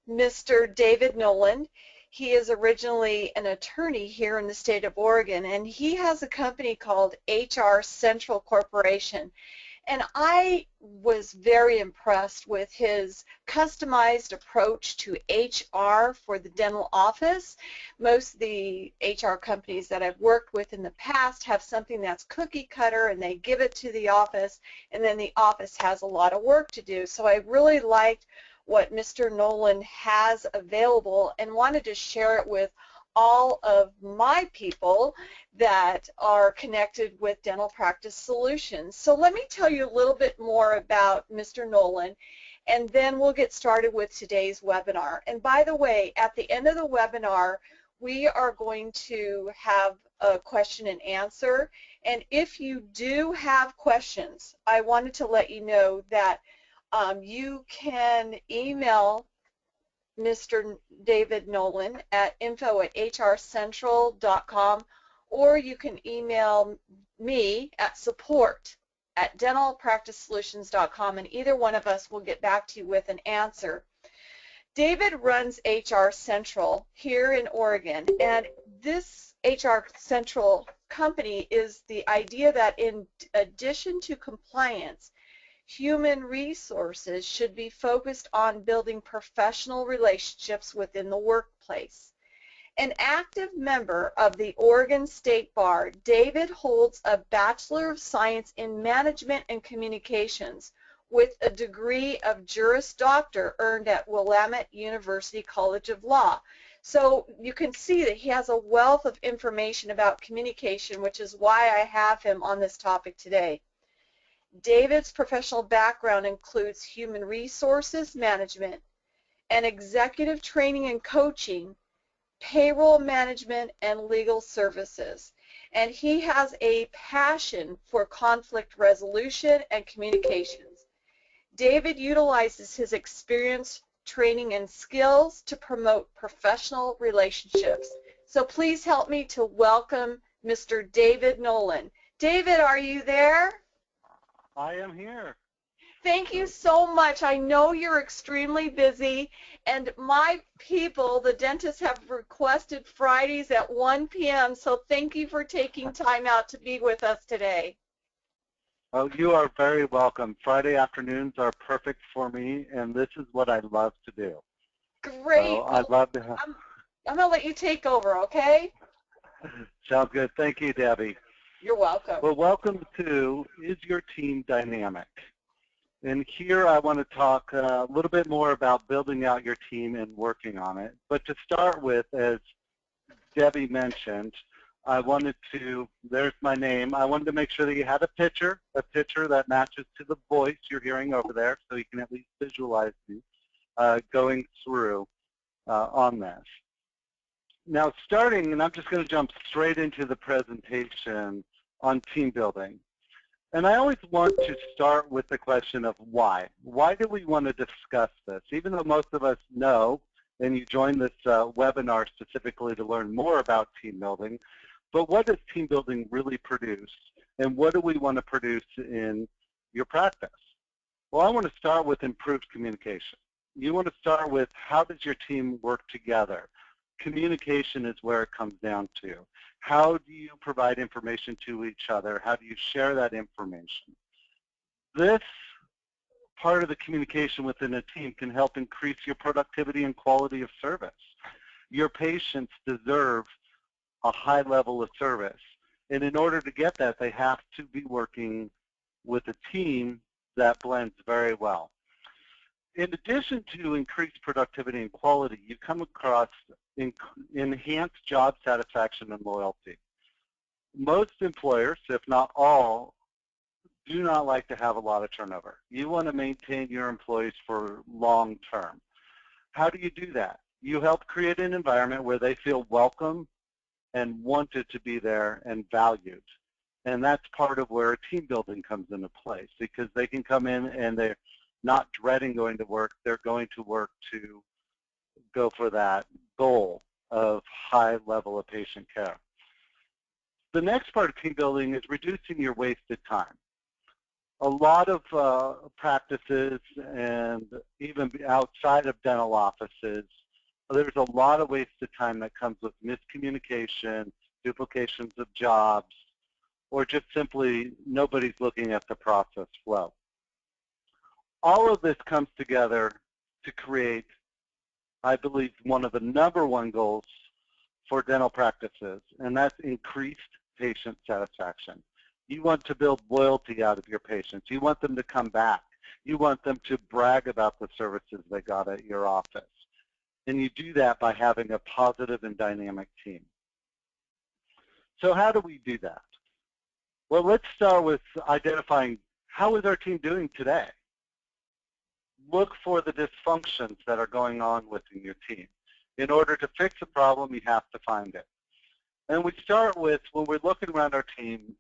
Mr. David Nolan. He is originally an attorney here in the state of Oregon, and he has a company called HR Central Corporation. And I was very impressed with his customized approach to HR for the dental office. Most of the HR companies that I've worked with in the past have something that's cookie cutter, and they give it to the office, and then the office has a lot of work to do. So I really liked what Mr. Nolan has available and wanted to share it with all of my people that are connected with Dental Practice Solutions. So let me tell you a little bit more about Mr. Nolan, and then we'll get started with today's webinar. And by the way, at the end of the webinar, we are going to have a question and answer. And if you do have questions, I wanted to let you know that you can email Mr. David Nolan at info@hrcentral.com, or you can email me at support@dentalpracticesolutions.com, and either one of us will get back to you with an answer. David runs HR Central here in Oregon, and this HR Central company is the idea that in addition to compliance, human resources should be focused on building professional relationships within the workplace. An active member of the Oregon State Bar, David holds a Bachelor of Science in Management and Communications with a degree of Juris Doctor earned at Willamette University College of Law. So you can see that he has a wealth of information about communication, which is why I have him on this topic today. David's professional background includes human resources management and executive training and coaching, payroll management, and legal services. And he has a passion for conflict resolution and communications. David utilizes his experience, training, and skills to promote professional relationships. So please help me to welcome Mr. David Nolan. David, are you there? I am here. Thank you so much. I know you're extremely busy, and my people, the dentists, have requested Fridays at 1 p.m., so thank you for taking time out to be with us today. Oh, you are very welcome. Friday afternoons are perfect for me, and this is what I love to do. Great. So I'd love to have... I'm going to let you take over, okay? Sounds good. Thank you, Debbie. You're welcome. Well, welcome to Is Your Team Dynamic? And here I want to talk a little bit more about building out your team and working on it. But to start with, as Debbie mentioned, I wanted to, there's my name, I wanted to make sure that you had a picture that matches to the voice you're hearing over there, so you can at least visualize me going through on this. Now starting, and I'm just going to jump straight into the presentation on team building. And I always want to start with the question of why. Why do we want to discuss this? Even though most of us know, and you joined this webinar specifically to learn more about team building, but what does team building really produce? And what do we want to produce in your practice? Well, I want to start with improved communication. You want to start with how does your team work together? Communication is where it comes down to. How do you provide information to each other? How do you share that information? This part of the communication within a team can help increase your productivity and quality of service. Your patients deserve a high level of service. And in order to get that, they have to be working with a team that blends very well. In addition to increased productivity and quality, you come across enhanced job satisfaction and loyalty. Most employers, if not all, do not like to have a lot of turnover. You want to maintain your employees for long term. How do you do that? You help create an environment where they feel welcome and wanted to be there and valued. And that's part of where team building comes into place, because they can come in and they're not dreading going to work. They're going to work to go for that goal of high level of patient care. The next part of team building is reducing your wasted time. A lot of practices and even outside of dental offices, there's a lot of wasted time that comes with miscommunication, duplications of jobs, or just simply nobody's looking at the process flow. All of this comes together to create, I believe, one of the #1 goals for dental practices, and that's increased patient satisfaction. You want to build loyalty out of your patients. You want them to come back. You want them to brag about the services they got at your office. And you do that by having a positive and dynamic team. So how do we do that? Well, let's start with identifying how is our team doing today. Look for the dysfunctions that are going on within your team. In order to fix a problem, you have to find it. And we start with, when we're looking around our team,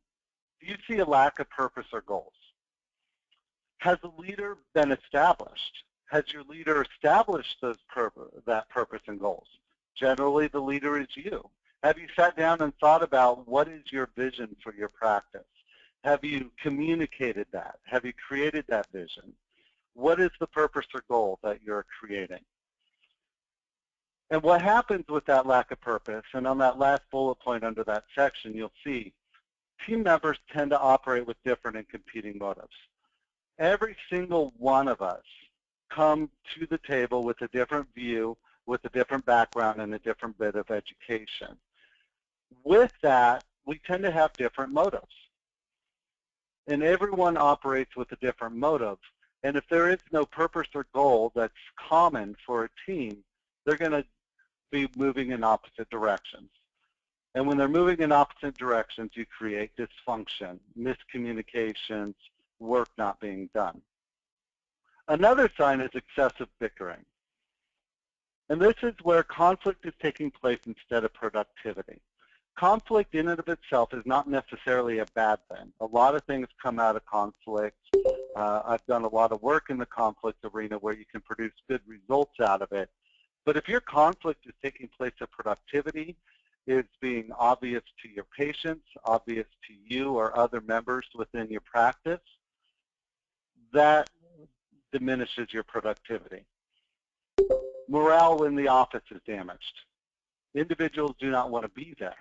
do you see a lack of purpose or goals? Has the leader been established? Has your leader established that purpose and goals? Generally, the leader is you. Have you sat down and thought about what is your vision for your practice? Have you communicated that? Have you created that vision? What is the purpose or goal that you're creating? And what happens with that lack of purpose, and on that last bullet point under that section, you'll see team members tend to operate with different and competing motives. Every single one of us come to the table with a different view, with a different background, and a different bit of education. With that, we tend to have different motives. And everyone operates with a different motive. And if there is no purpose or goal that's common for a team, they're going to be moving in opposite directions. And when they're moving in opposite directions, you create dysfunction, miscommunications, work not being done. Another sign is excessive bickering. And this is where conflict is taking place instead of productivity. Conflict in and of itself is not necessarily a bad thing. A lot of things come out of conflict. I've done a lot of work in the conflict arena where you can produce good results out of it. But if your conflict is taking place of productivity, it's being obvious to your patients, obvious to you or other members within your practice, that diminishes your productivity. Morale in the office is damaged. Individuals do not want to be there.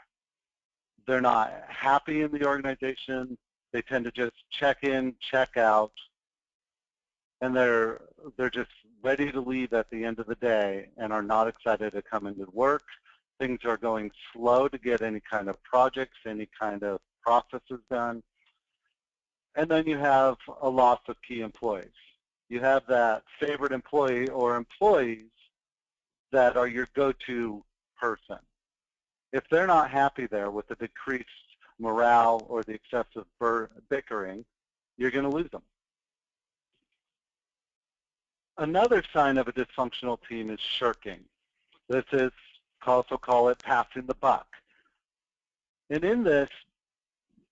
They're not happy in the organization. They tend to just check in, check out, and they're just ready to leave at the end of the day and are not excited to come into work. Things are going slow to get any kind of projects, any kind of processes done. And then you have a loss of key employees. You have that favorite employee or employees that are your go-to person. If they're not happy there with the decreased morale or the excessive bickering, you're going to lose them. Another sign of a dysfunctional team is shirking. This is, also call it passing the buck. And in this,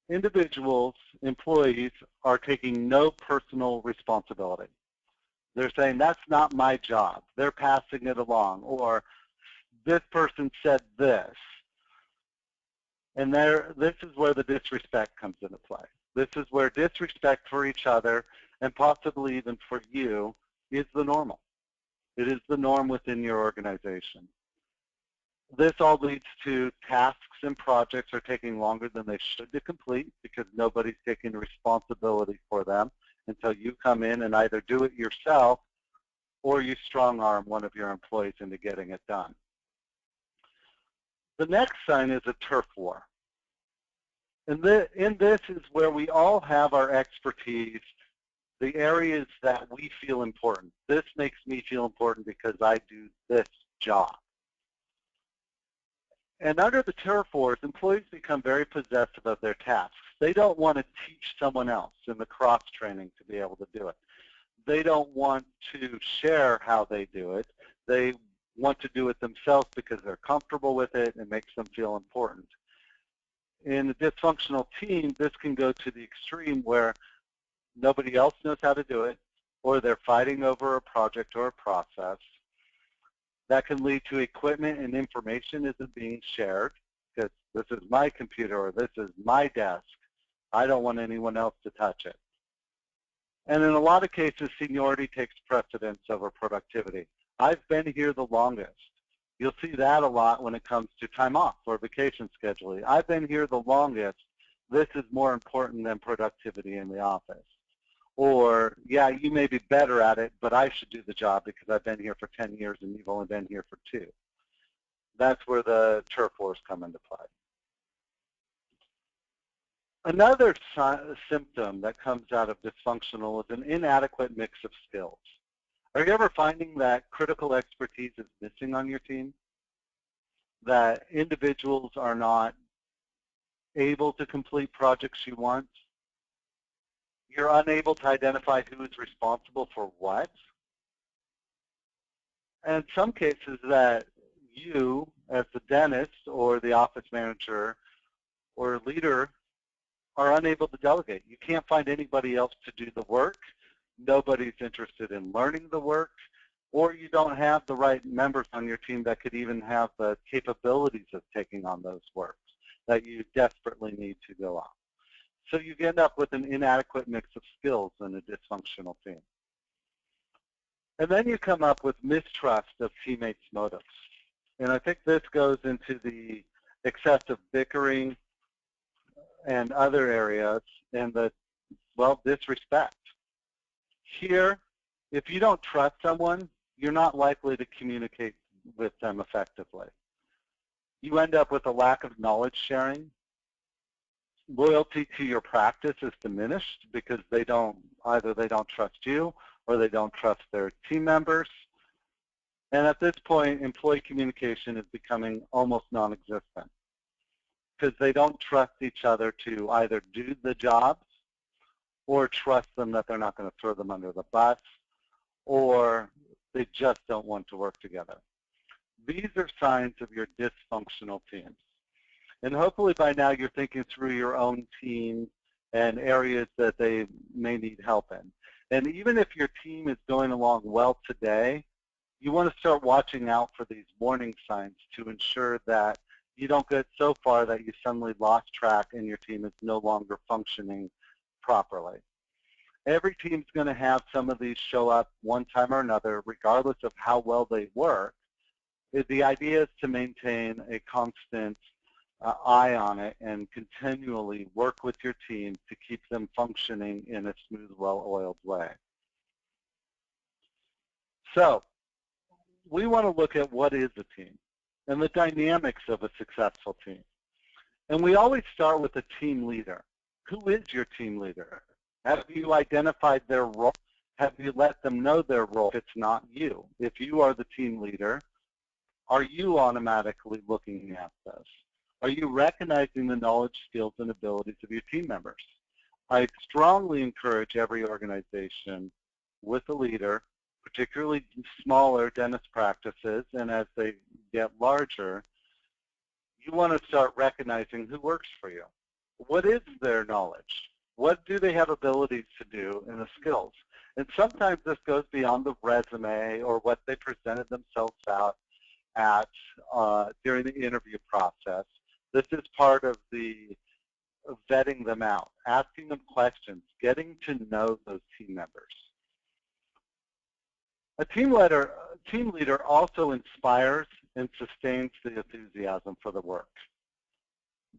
individuals, employees, are taking no personal responsibility. They're saying, that's not my job. They're passing it along. Or, this person said this. And this is where the disrespect comes into play. This is where disrespect for each other, and possibly even for you, is the normal. It is the norm within your organization. This all leads to tasks and projects are taking longer than they should to complete because nobody's taking responsibility for them until you come in and either do it yourself or you strong-arm one of your employees into getting it done. The next sign is a turf war. And in this is where we all have our expertise, the areas that we feel important. This makes me feel important because I do this job. And under the turf wars, employees become very possessive of their tasks. They don't want to teach someone else in the cross-training to be able to do it. They don't want to share how they do it. They want to do it themselves because they're comfortable with it and makes them feel important. In a dysfunctional team, this can go to the extreme where nobody else knows how to do it, or they're fighting over a project or a process. That can lead to equipment and information isn't being shared because this is my computer or this is my desk. I don't want anyone else to touch it. And in a lot of cases, seniority takes precedence over productivity. I've been here the longest. You'll see that a lot when it comes to time off or vacation scheduling. I've been here the longest. This is more important than productivity in the office. Or, yeah, you may be better at it, but I should do the job because I've been here for 10 years and you've only been here for 2. That's where the turf wars come into play. Another symptom that comes out of dysfunctional is an inadequate mix of skills. Are you ever finding that critical expertise is missing on your team? That individuals are not able to complete projects you want? You're unable to identify who is responsible for what? And in some cases that you, as the dentist or the office manager or leader, are unable to delegate. You can't find anybody else to do the work. Nobody's interested in learning the work, or you don't have the right members on your team that could even have the capabilities of taking on those works that you desperately need to go on. So you end up with an inadequate mix of skills in a dysfunctional team. And then you come up with mistrust of teammates' motives. And I think this goes into the excessive bickering and other areas and the, well, disrespect. Here, if you don't trust someone, you're not likely to communicate with them effectively. You end up with a lack of knowledge sharing. Loyalty to your practice is diminished because either they don't trust you or they don't trust their team members. And at this point, employee communication is becoming almost non-existent because they don't trust each other to either do the jobs or trust them that they're not going to throw them under the bus, or they just don't want to work together. These are signs of your dysfunctional teams. And hopefully by now you're thinking through your own team and areas that they may need help in. And even if your team is going along well today, you want to start watching out for these warning signs to ensure that you don't get so far that you suddenly lost track and your team is no longer functioning properly. Every team's going to have some of these show up one time or another, regardless of how well they work. The idea is to maintain a constant eye on it and continually work with your team to keep them functioning in a smooth, well-oiled way. So we want to look at what is a team and the dynamics of a successful team. And we always start with a team leader. Who is your team leader? Have you identified their role? Have you let them know their role if it's not you? If you are the team leader, are you automatically looking at this? Are you recognizing the knowledge, skills, and abilities of your team members? I strongly encourage every organization with a leader, particularly smaller dentist practices, and as they get larger, you want to start recognizing who works for you. What is their knowledge? What do they have abilities to do and the skills? And sometimes this goes beyond the resume or what they presented themselves out at during the interview process. This is part of the vetting them out, asking them questions, getting to know those team members. A team leader also inspires and sustains the enthusiasm for the work.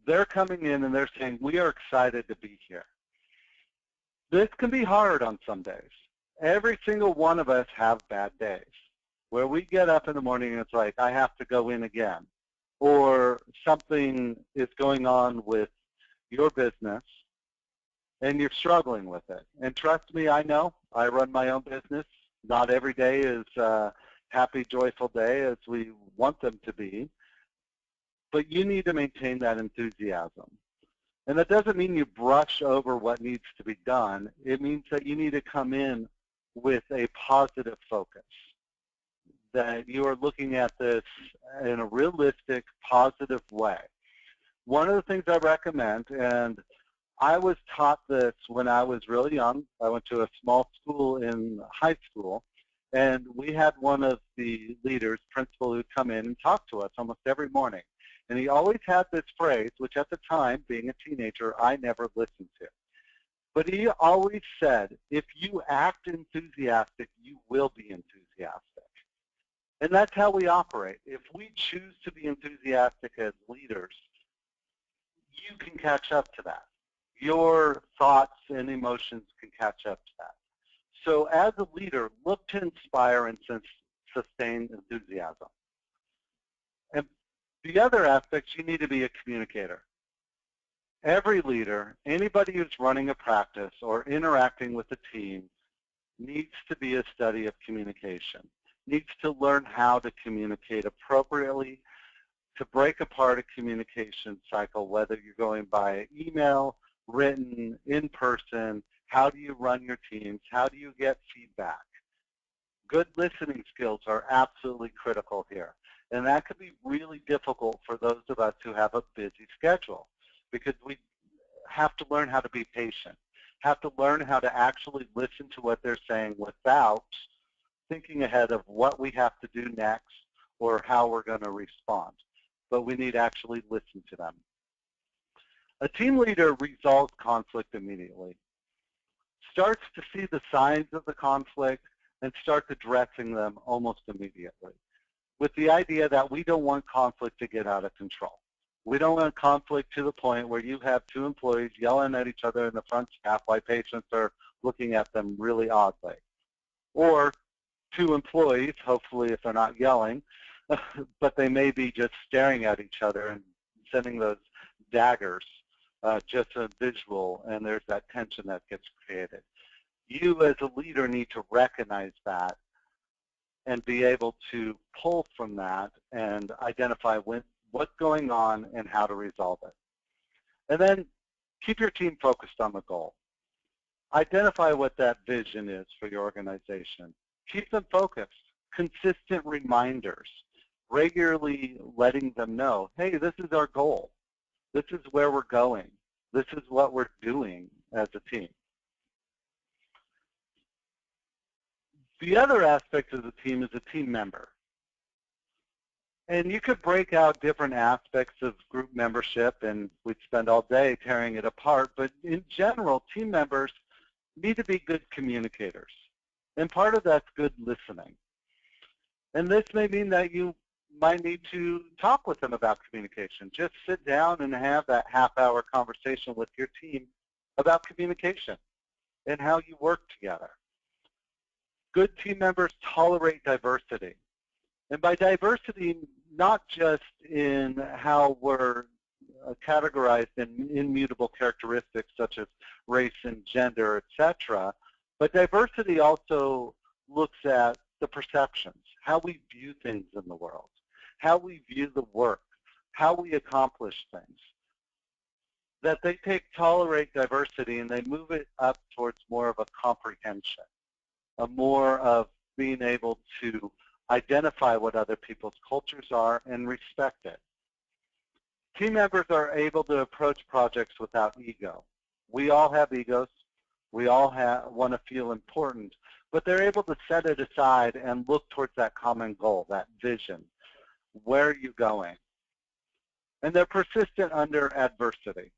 They're coming in and they're saying, we are excited to be here. This can be hard on some days. Every single one of us have bad days where we get up in the morning and it's like, I have to go in again. Or something is going on with your business and you're struggling with it. And trust me, I know. I run my own business. Not every day is a happy, joyful day as we want them to be. But you need to maintain that enthusiasm. And that doesn't mean you brush over what needs to be done. It means that you need to come in with a positive focus, that you are looking at this in a realistic, positive way. One of the things I recommend, and I was taught this when I was really young. I went to a small school in high school, and we had one of the leaders, principal, who'd come in and talk to us almost every morning. And he always had this phrase, which at the time, being a teenager, I never listened to. But he always said, if you act enthusiastic, you will be enthusiastic. And that's how we operate. If we choose to be enthusiastic as leaders, you can catch up to that. Your thoughts and emotions can catch up to that. So as a leader, look to inspire and sustain enthusiasm. And the other aspect, you need to be a communicator. Every leader, anybody who's running a practice or interacting with a team, needs to be a study of communication, needs to learn how to communicate appropriately, to break apart a communication cycle, whether you're going by email, written, in person. How do you run your teams? How do you get feedback? Good listening skills are absolutely critical here. And that could be really difficult for those of us who have a busy schedule, because we have to learn how to be patient, have to learn how to actually listen to what they're saying without thinking ahead of what we have to do next or how we're going to respond. But we need to actually listen to them. A team leader resolves conflict immediately, starts to see the signs of the conflict, and starts addressing them almost immediately, with the idea that we don't want conflict to get out of control. We don't want conflict to the point where you have two employees yelling at each other in the front staff while patients are looking at them really oddly. Or two employees, hopefully if they're not yelling, but they may be just staring at each other and sending those daggers, just a visual, and there's that tension that gets created. You as a leader need to recognize that and be able to pull from that and identify what's going on and how to resolve it. And then keep your team focused on the goal. Identify what that vision is for your organization. Keep them focused. Consistent reminders. Regularly letting them know, hey, this is our goal. This is where we're going. This is what we're doing as a team. The other aspect of the team is a team member. And you could break out different aspects of group membership, and we'd spend all day tearing it apart. But in general, team members need to be good communicators. And part of that's good listening. And this may mean that you might need to talk with them about communication. Just sit down and have that half-hour conversation with your team about communication and how you work together. Good team members tolerate diversity. And by diversity, not just in how we're categorized in immutable characteristics such as race and gender, etc., but diversity also looks at the perceptions, how we view things in the world, how we view the work, how we accomplish things. That they tolerate diversity and they move it up towards more of a comprehension, a more of being able to identify what other people's cultures are and respect it. Team members are able to approach projects without ego. We all have egos. We all want to feel important, but they're able to set it aside and look towards that common goal, that vision. Where are you going? And they're persistent under adversity.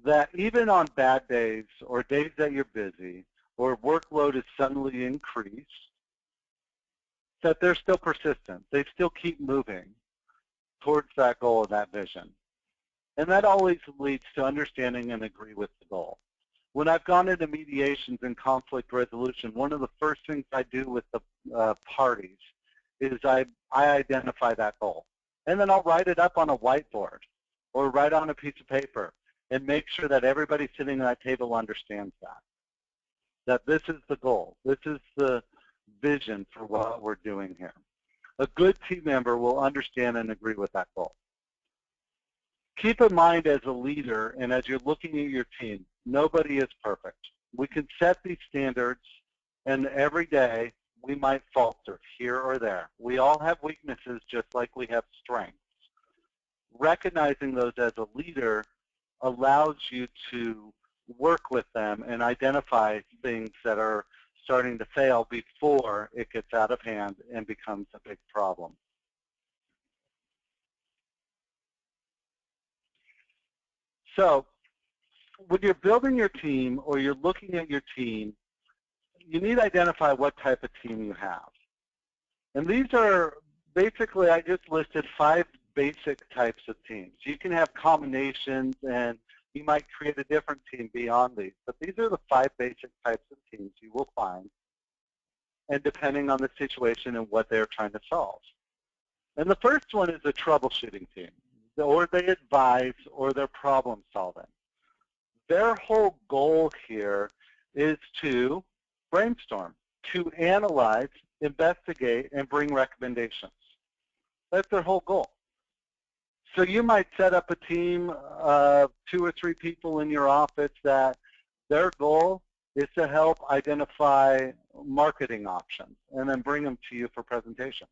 That even on bad days or days that you're busy or workload is suddenly increased, that they're still persistent. They still keep moving towards that goal and that vision. And that always leads to understanding and agree with the goal. When I've gone into mediations and conflict resolution, one of the first things I do with the parties is I identify that goal. And then I'll write it up on a whiteboard or write on a piece of paper and make sure that everybody sitting at that table understands that this is the goal. This is the vision for what we're doing here. A good team member will understand and agree with that goal. Keep in mind as a leader and as you're looking at your team, nobody is perfect. We can set these standards, and every day we might falter here or there. We all have weaknesses just like we have strengths. Recognizing those as a leader allows you to work with them and identify things that are starting to fail before it gets out of hand and becomes a big problem. So when you're building your team or you're looking at your team, you need to identify what type of team you have. And these are basically, I just listed 5 basic types of teams. You can have combinations and you might create a different team beyond these, but these are the 5 basic types of teams you will find, and depending on the situation and what they're trying to solve. And the first one is a troubleshooting team, or they advise, or they're problem solving. Their whole goal here is to brainstorm, to analyze, investigate, and bring recommendations. That's their whole goal. So you might set up a team of 2 or 3 people in your office that their goal is to help identify marketing options and then bring them to you for presentation,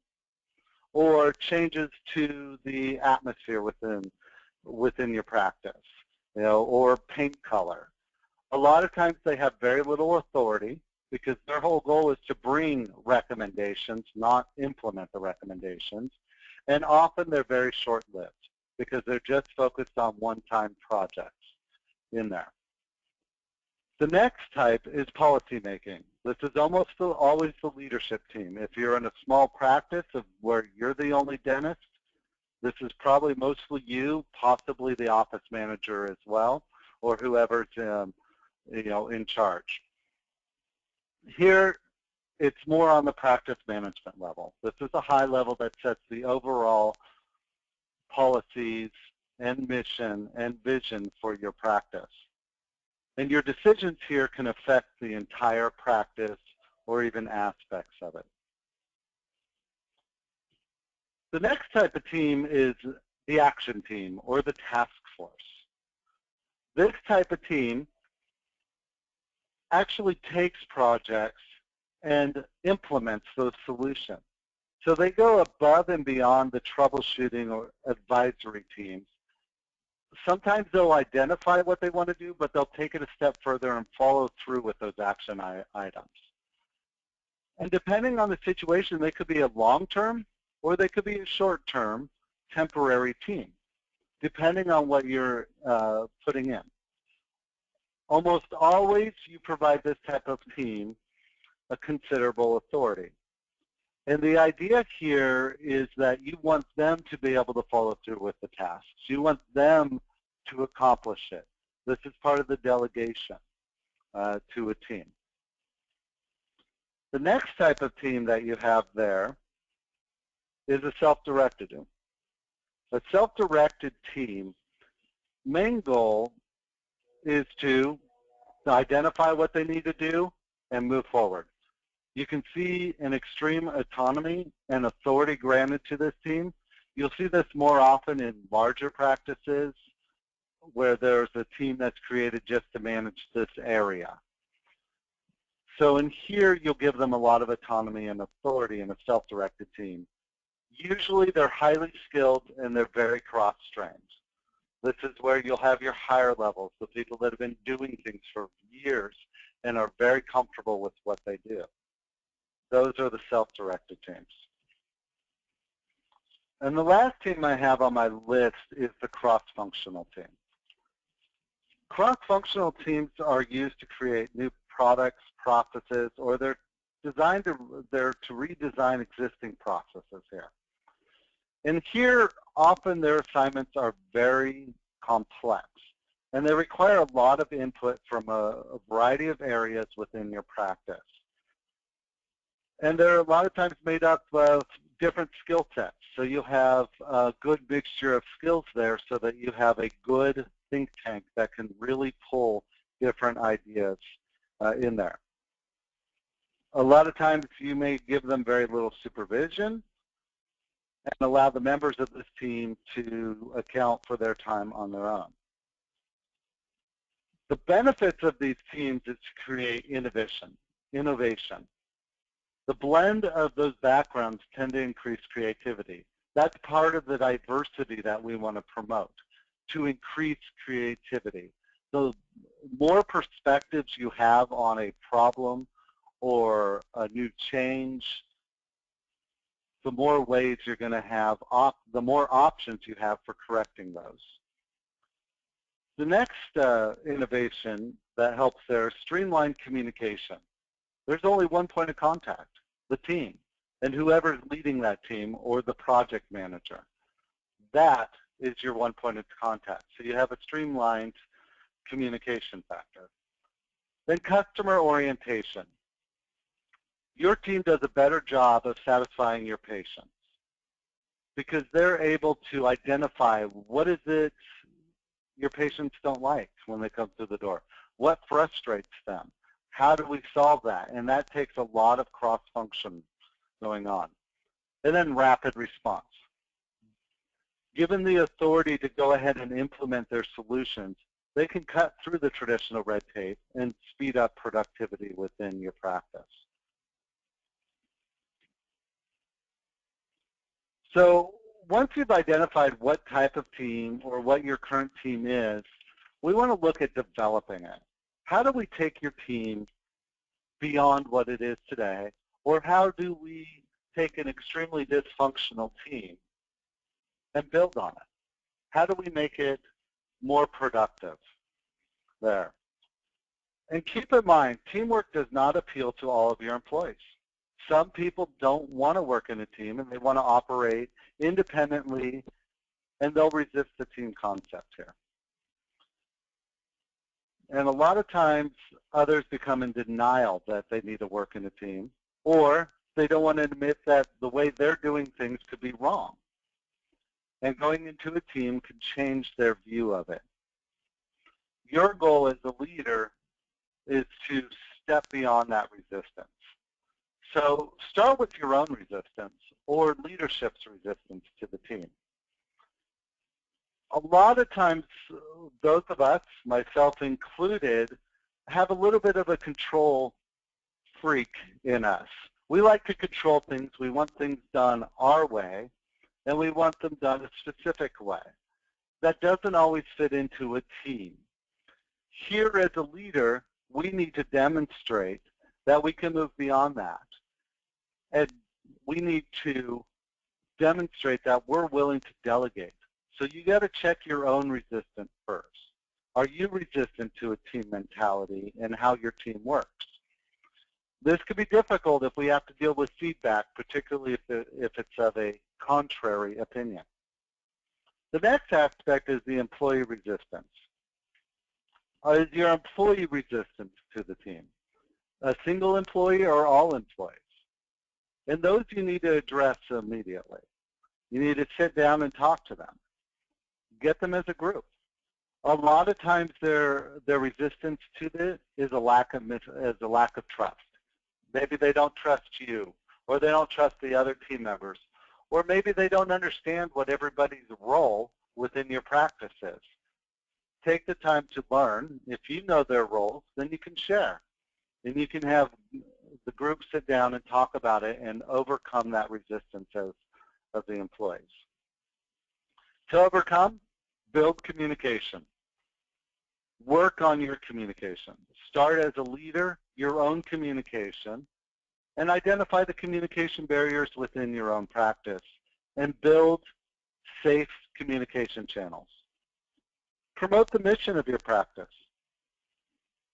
or changes to the atmosphere within your practice, or paint color. A lot of times they have very little authority because their whole goal is to bring recommendations, not implement the recommendations. And often they're very short-lived because they're just focused on one-time projects in there. The next type is policy making. This is almost always the leadership team. If you're in a small practice of where you're the only dentist, this is probably mostly you, possibly the office manager as well, or whoever's in charge. Here, it's more on the practice management level. This is a high level that sets the overall policies and mission and vision for your practice. And your decisions here can affect the entire practice or even aspects of it. The next type of team is the action team or the task force. This type of team actually takes projects and implements those solutions. So they go above and beyond the troubleshooting or advisory teams. Sometimes they'll identify what they want to do, but they'll take it a step further and follow through with those action items. And depending on the situation, they could be a long-term or they could be a short-term temporary team, depending on what you're putting in. Almost always you provide this type of team a considerable authority. And the idea here is that you want them to be able to follow through with the tasks. You want them to accomplish it. This is part of the delegation to a team. The next type of team that you have there is a self-directed team. A self-directed team, main goal is to identify what they need to do and move forward. You can see an extreme autonomy and authority granted to this team. You'll see this more often in larger practices where there's a team that's created just to manage this area. So in here, you'll give them a lot of autonomy and authority in a self-directed team. Usually, they're highly skilled and they're very cross-trained. This is where you'll have your higher levels, the people that have been doing things for years and are very comfortable with what they do. Those are the self-directed teams. And the last team I have on my list is the cross-functional team. Cross-functional teams are used to create new products, processes, or they're designed to redesign existing processes here. And here, often their assignments are very complex, and they require a lot of input from a variety of areas within your practice. And they're a lot of times made up of different skill sets. So you have a good mixture of skills there so that you have a good think tank that can really pull different ideas in there. A lot of times you may give them very little supervision and allow the members of this team to account for their time on their own. The benefits of these teams is to create innovation. The blend of those backgrounds tend to increase creativity. That's part of the diversity that we want to promote, to increase creativity. The more perspectives you have on a problem or a new change, the more ways you're going to have, the more options you have for correcting those. The next innovation that helps there is streamlined communication. There's only one point of contact, the team, and whoever's leading that team or the project manager. That is your one point of contact. So you have a streamlined communication factor. Then customer orientation. Your team does a better job of satisfying your patients because they're able to identify what is it your patients don't like when they come through the door. What frustrates them? How do we solve that? And that takes a lot of cross-function going on. And then rapid response. Given the authority to go ahead and implement their solutions, they can cut through the traditional red tape and speed up productivity within your practice. So once you've identified what type of team or what your current team is, we want to look at developing it. How do we take your team beyond what it is today? Or how do we take an extremely dysfunctional team and build on it? How do we make it more productive there? And keep in mind, teamwork does not appeal to all of your employees. Some people don't want to work in a team and they want to operate independently, and they'll resist the team concept here. And a lot of times others become in denial that they need to work in a team, or they don't want to admit that the way they're doing things could be wrong. And going into a team could change their view of it. Your goal as a leader is to step beyond that resistance. So start with your own resistance or leadership's resistance to the team. A lot of times, those of us, myself included, have a little bit of a control freak in us. We like to control things. We want things done our way, and we want them done a specific way. That doesn't always fit into a team. Here as a leader, we need to demonstrate that we can move beyond that. And we need to demonstrate that we're willing to delegate. So you got to check your own resistance first. Are you resistant to a team mentality and how your team works? This could be difficult if we have to deal with feedback, particularly if it's of a contrary opinion. The next aspect is the employee resistance. Is your employee resistant to the team? A single employee or all employees? And those you need to address immediately. You need to sit down and talk to them. Get them as a group. A lot of times their resistance to this is a lack of trust. Maybe they don't trust you, or they don't trust the other team members, or maybe they don't understand what everybody's role within your practice is. Take the time to learn. If you know their roles, then you can share. And you can have the group sit down and talk about it and overcome that resistance of the employees. To overcome, build communication. Work on your communication. Start as a leader, your own communication, and identify the communication barriers within your own practice, and build safe communication channels. Promote the mission of your practice.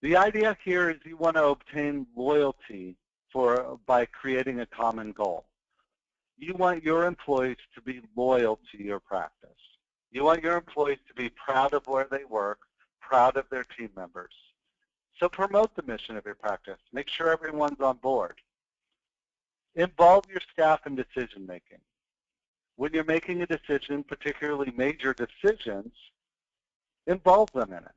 The idea here is you want to obtain loyalty by creating a common goal. You want your employees to be loyal to your practice. You want your employees to be proud of where they work, proud of their team members. So promote the mission of your practice. Make sure everyone's on board. Involve your staff in decision making. When you're making a decision, particularly major decisions, involve them in it.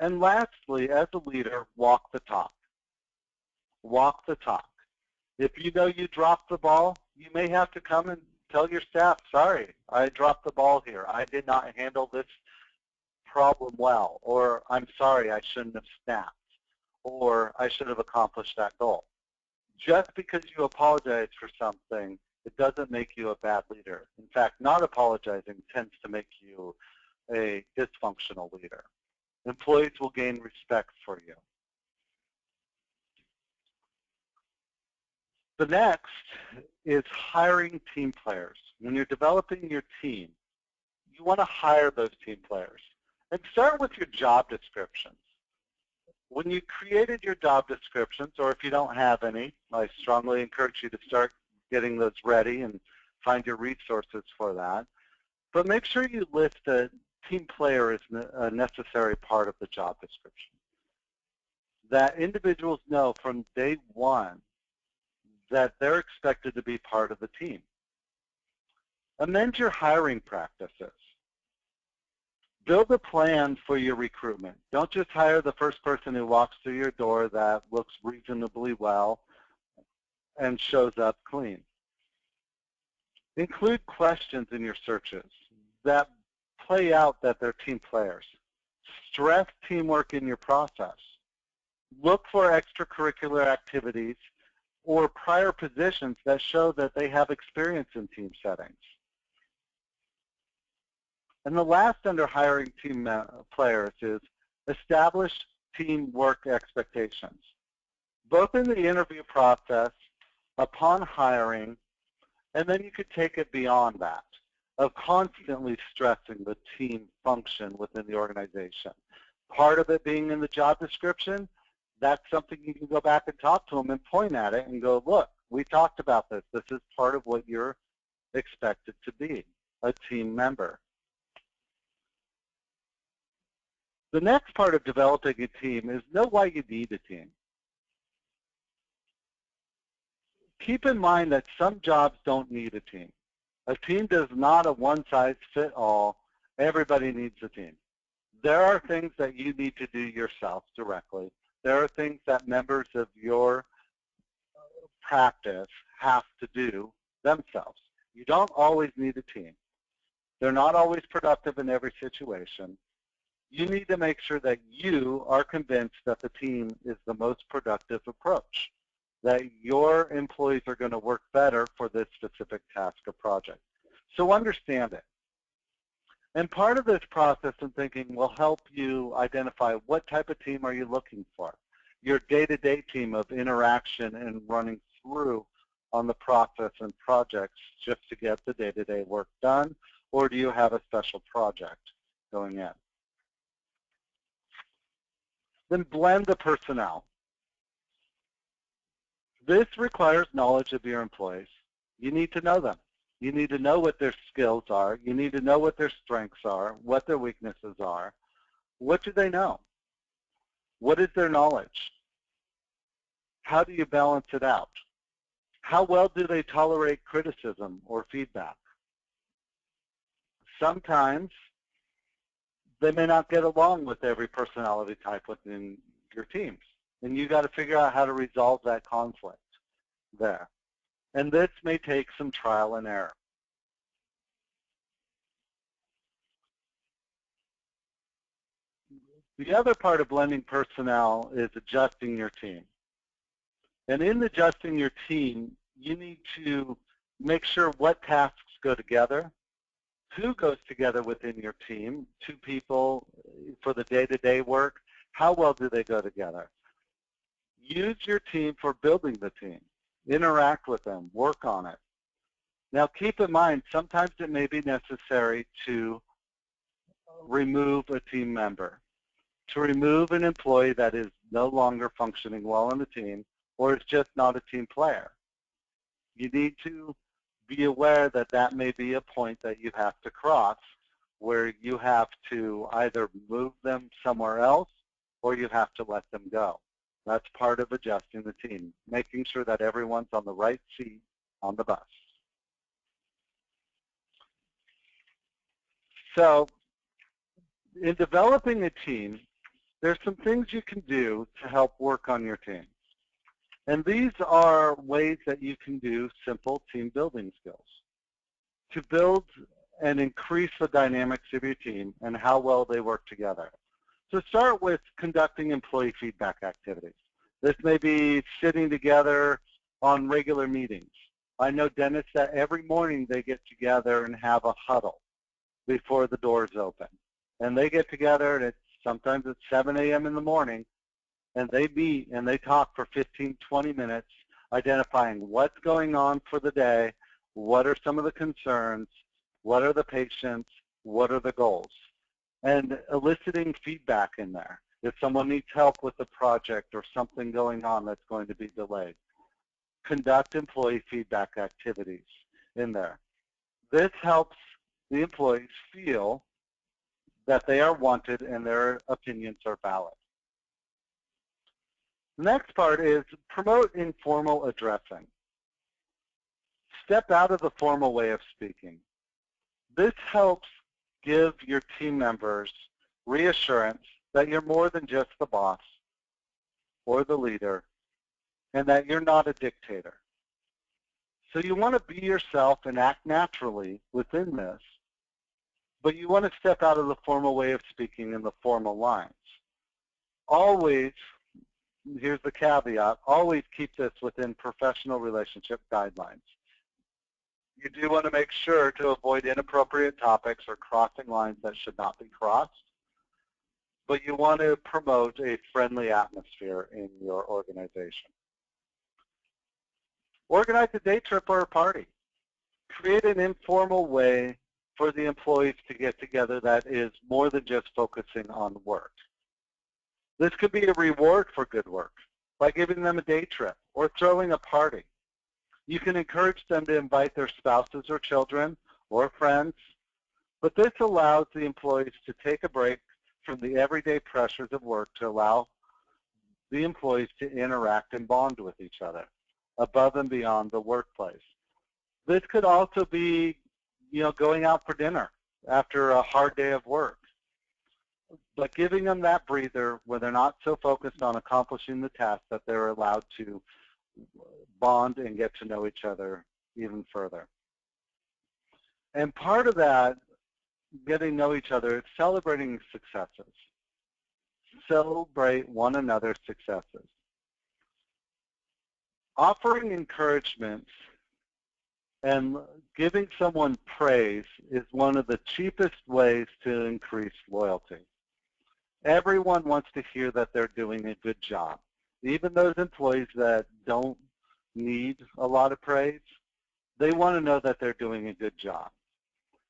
And lastly, as a leader, walk the talk. Walk the talk. If you know you dropped the ball, you may have to come and tell your staff, sorry, I dropped the ball here. I did not handle this problem well, or I'm sorry, I shouldn't have snapped, or I should have accomplished that goal. Just because you apologize for something, it doesn't make you a bad leader. In fact, not apologizing tends to make you a dysfunctional leader. Employees will gain respect for you. The next is hiring team players. When you're developing your team, you want to hire those team players. And start with your job descriptions. When you created your job descriptions, or if you don't have any, I strongly encourage you to start getting those ready and find your resources for that. But make sure you list a team player as a necessary part of the job description. That individuals know from day one that they're expected to be part of the team. Amend your hiring practices. Build a plan for your recruitment. Don't just hire the first person who walks through your door that looks reasonably well and shows up clean. Include questions in your searches that play out that they're team players. Stress teamwork in your process. Look for extracurricular activities or prior positions that show that they have experience in team settings. And the last under hiring team players is establish teamwork expectations, both in the interview process, upon hiring, and then you could take it beyond that, of constantly stressing the team function within the organization. Part of it being in the job description, that's something you can go back and talk to them and point at it and go, look, we talked about this. This is part of what you're expected to be, a team member. The next part of developing a team is know why you need a team. Keep in mind that some jobs don't need a team. A team does not a one-size-fit-all. Everybody needs a team. There are things that you need to do yourself directly. There are things that members of your practice have to do themselves. You don't always need a team. They're not always productive in every situation. You need to make sure that you are convinced that the team is the most productive approach, that your employees are going to work better for this specific task or project. So understand it. And part of this process and thinking will help you identify what type of team are you looking for. Your day-to-day team of interaction and running through on the process and projects just to get the day-to-day work done, or do you have a special project going in? Then blend the personnel. This requires knowledge of your employees. You need to know them. You need to know what their skills are. You need to know what their strengths are, what their weaknesses are. What do they know? What is their knowledge? How do you balance it out? How well do they tolerate criticism or feedback? Sometimes they may not get along with every personality type within your teams. And you got to figure out how to resolve that conflict there. And this may take some trial and error. The other part of blending personnel is adjusting your team. And in adjusting your team, you need to make sure what tasks go together, who goes together within your team, 2 people for the day-to-day work, how well do they go together? Use your team for building the team. Interact with them, work on it. Now keep in mind, sometimes it may be necessary to remove a team member, to remove an employee that is no longer functioning well in the team or is just not a team player. You need to be aware that that may be a point that you have to cross where you have to either move them somewhere else or you have to let them go. That's part of adjusting the team, making sure that everyone's on the right seat on the bus. So in developing a team, there's some things you can do to help work on your team. And these are ways that you can do simple team building skills to build and increase the dynamics of your team and how well they work together. So start with conducting employee feedback activities. This may be sitting together on regular meetings. I know dentists that every morning they get together and have a huddle before the doors open. And they get together and sometimes it's 7 a.m. in the morning and they meet and they talk for 15, 20 minutes identifying what's going on for the day, what are some of the concerns, what are the patients, what are the goals. and eliciting feedback in there. If someone needs help with a project or something going on that's going to be delayed, conduct employee feedback activities in there. This helps the employees feel that they are wanted and their opinions are valid. The next part is promote informal addressing. Step out of the formal way of speaking. This helps give your team members reassurance that you're more than just the boss or the leader and that you're not a dictator. So you want to be yourself and act naturally within this, but you want to step out of the formal way of speaking in the formal lines. Always, here's the caveat, always keep this within professional relationship guidelines. You do want to make sure to avoid inappropriate topics or crossing lines that should not be crossed, but you want to promote a friendly atmosphere in your organization. Organize a day trip or a party. Create an informal way for the employees to get together that is more than just focusing on work. This could be a reward for good work by giving them a day trip or throwing a party. You can encourage them to invite their spouses or children or friends, but this allows the employees to take a break from the everyday pressures of work to allow the employees to interact and bond with each other above and beyond the workplace. This could also be, going out for dinner after a hard day of work, but giving them that breather where they're not so focused on accomplishing the task that they're allowed to bond and get to know each other even further. And part of that, getting to know each other, is celebrating successes. Celebrate one another's successes. Offering encouragement and giving someone praise is one of the cheapest ways to increase loyalty. Everyone wants to hear that they're doing a good job. Even those employees that don't need a lot of praise, they want to know that they're doing a good job.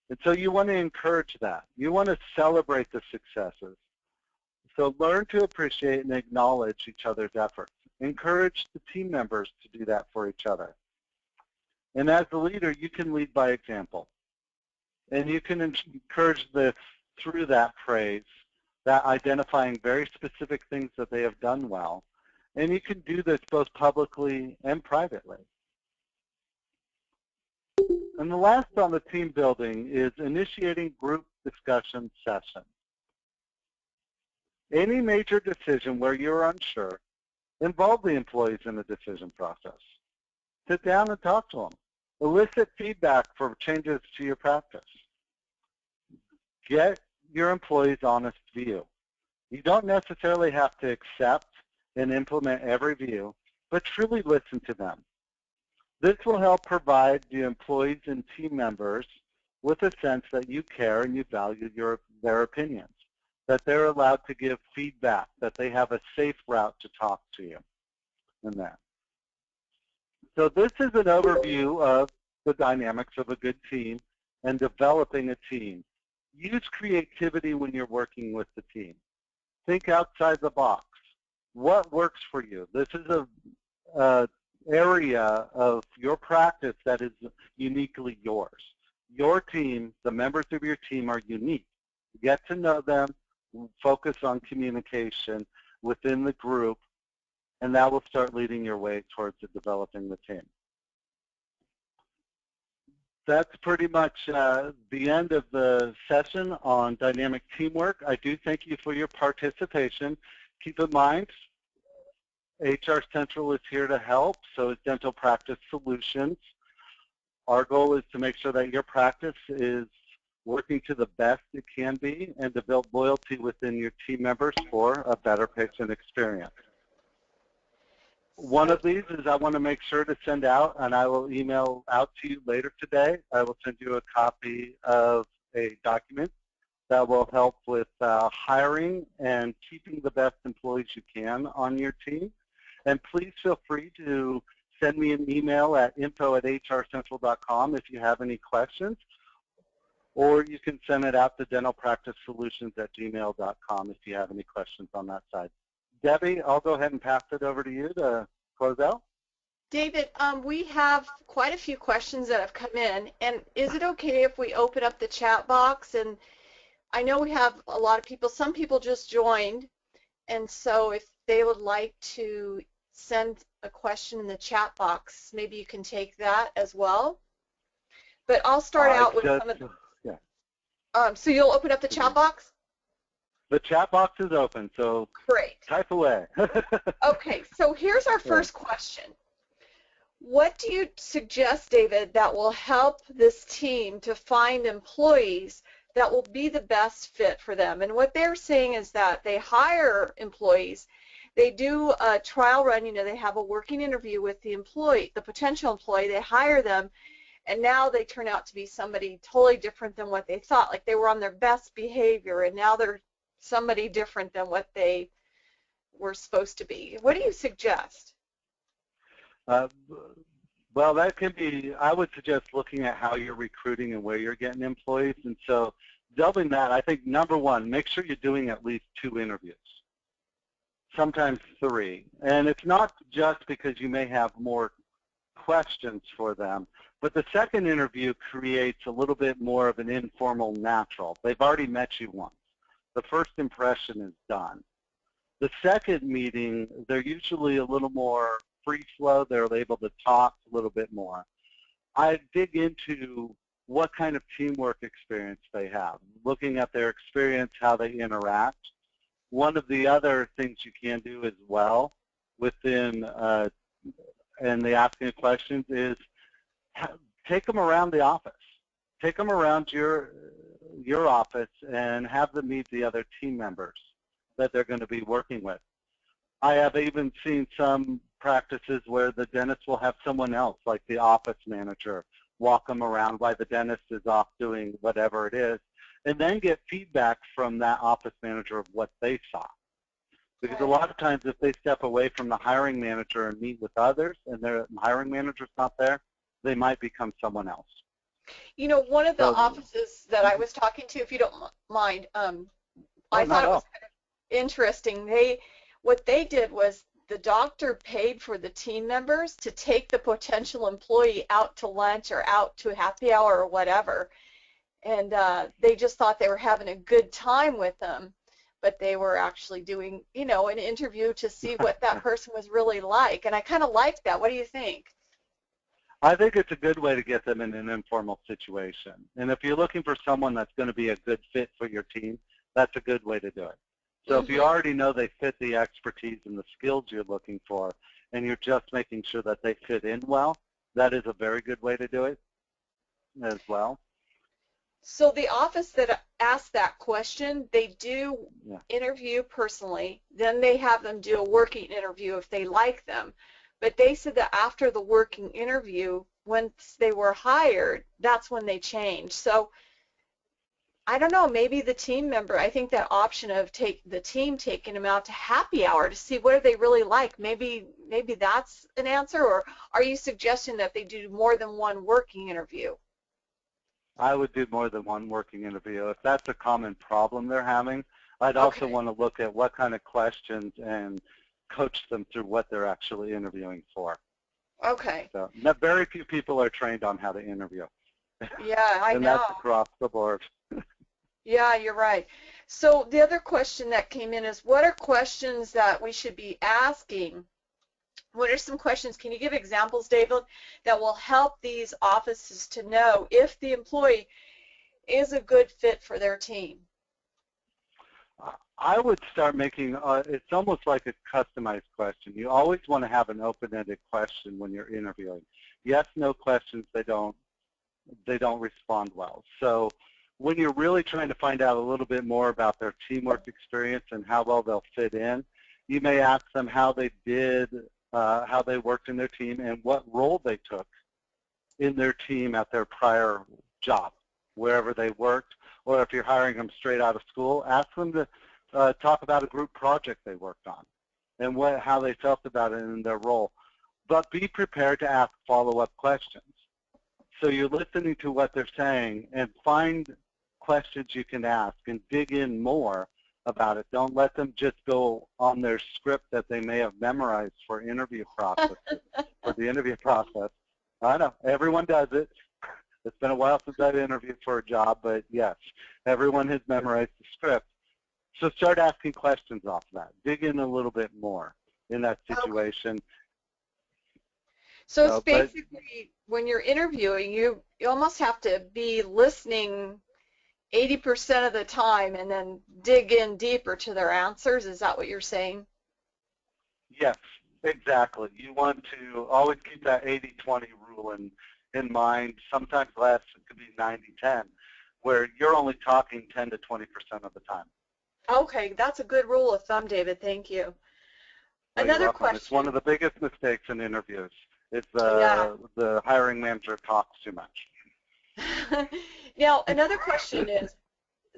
And so you want to encourage that. You want to celebrate the successes. So learn to appreciate and acknowledge each other's efforts. Encourage the team members to do that for each other. And as the leader, you can lead by example. And you can encourage this through that praise, that identifying very specific things that they have done well. And you can do this both publicly and privately. And the last on the team building is initiating group discussion sessions. Any major decision where you're unsure, involve the employees in the decision process. Sit down and talk to them. Elicit feedback for changes to your practice. Get your employees' honest view. You don't necessarily have to accept and implement every view, but truly listen to them. This will help provide the employees and team members with a sense that you care and you value their opinions, that they're allowed to give feedback, that they have a safe route to talk to you in that. So this is an overview of the dynamics of a good team and developing a team. Use creativity when you're working with the team. Think outside the box. What works for you? This is a area of your practice that is uniquely yours. Your team, the members of your team are unique. Get to know them, focus on communication within the group, and that will start leading your way towards developing the team. That's pretty much the end of the session on dynamic teamwork. I do thank you for your participation. Keep in mind, HR Central is here to help, so is Dental Practice Solutions. Our goal is to make sure that your practice is working to the best it can be and to build loyalty within your team members for a better patient experience. One of these is I want to make sure to send out, and I will email out to you later today. I will send you a copy of a document that will help with hiring and keeping the best employees you can on your team. And please feel free to send me an email at info@hrcentral.com if you have any questions, or you can send it out to dentalpracticesolutions@gmail.com if you have any questions on that side. Debbie, I'll go ahead and pass it over to you to close out. David, we have quite a few questions that have come in, and is it okay if we open up the chat box? And I know we have a lot of people, some people just joined, and so if they would like to send a question in the chat box, maybe you can take that as well. But I'll start out with some of the, so you'll open up the chat box? The chat box is open, so great. Type away. Okay, so here's our first question. What do you suggest, David, that will help this team to find employees that will be the best fit for them? And what they're saying is that they hire employees, they do a trial run, you know, they have a working interview with the employee, the potential employee, they hire them, and now they turn out to be somebody totally different than what they thought. Like they were on their best behavior, and now they're somebody different than what they were supposed to be. What do you suggest? Well, that can be, I would suggest looking at how you're recruiting and where you're getting employees. And so delving that, I think number one, make sure you're doing at least 2 interviews, sometimes 3. And it's not just because you may have more questions for them, but the second interview creates a little bit more of an informal natural. They've already met you once. The first impression is done. The second meeting, they're usually a little more free flow. They're able to talk a little bit more. I dig into what kind of teamwork experience they have, looking at their experience, how they interact. One of the other things you can do as well within and the asking of questions is take them around the office. Take them around your office and have them meet the other team members that they're going to be working with. I have even seen some practices where the dentist will have someone else, like the office manager, walk them around while the dentist is off doing whatever it is, and then get feedback from that office manager of what they saw. Because a lot of times if they step away from the hiring manager and meet with others and their hiring manager's not there, they might become someone else. You know, one of the offices that I was talking to, if you don't mind, I thought it was kind of interesting. What they did was the doctor paid for the team members to take the potential employee out to lunch or out to happy hour or whatever, and they just thought they were having a good time with them, but they were actually doing, you know, an interview to see what that person was really like, and I kind of like that. What do you think? I think it's a good way to get them in an informal situation, and if you're looking for someone that's going to be a good fit for your team, that's a good way to do it. So if you already know they fit the expertise and the skills you're looking for, and you're just making sure that they fit in well, that is a very good way to do it as well. So the office that asked that question, they do interview personally, then they have them do a working interview if they like them. But they said that after the working interview, once they were hired, that's when they changed. So I don't know, maybe the team member, I think that option of the team taking them out to happy hour to see what they really like, maybe that's an answer, or are you suggesting that they do more than one working interview? I would do more than one working interview. If that's a common problem they're having, I'd also want to look at what kind of questions and coach them through what they're actually interviewing for. Okay. So very few people are trained on how to interview. Yeah, I know. And that's across the board. Yeah, you're right. So the other question that came in is, what are questions that we should be asking? What are some questions, can you give examples, David, that will help these offices to know if the employee is a good fit for their team? I would start making, it's almost like a customized question. You always want to have an open-ended question when you're interviewing. Yes, no questions, they don't respond well. So when you're really trying to find out a little bit more about their teamwork experience and how well they'll fit in, you may ask them how they did, how they worked in their team and what role they took in their team at their prior job, wherever they worked. Or if you're hiring them straight out of school, ask them to talk about a group project they worked on and how they felt about it in their role. But be prepared to ask follow-up questions. So you're listening to what they're saying and find questions you can ask and dig in more about it. Don't let them just go on their script that they may have memorized for interview process, for the interview process. I know, everyone does it. It's been a while since I've interviewed for a job, but yes, everyone has memorized the script. So start asking questions off of that. Dig in a little bit more in that situation. Okay. So it's basically when you're interviewing, you almost have to be listening 80% of the time and then dig in deeper to their answers. Is that what you're saying? Yes, exactly. You want to always keep that 80-20 rule in mind. Sometimes less, it could be 90-10, where you're only talking 10 to 20% of the time. Okay, that's a good rule of thumb, David. Thank you. Well, Another question. It's one of the biggest mistakes in interviews. It's the hiring manager talks too much. Now, another question is,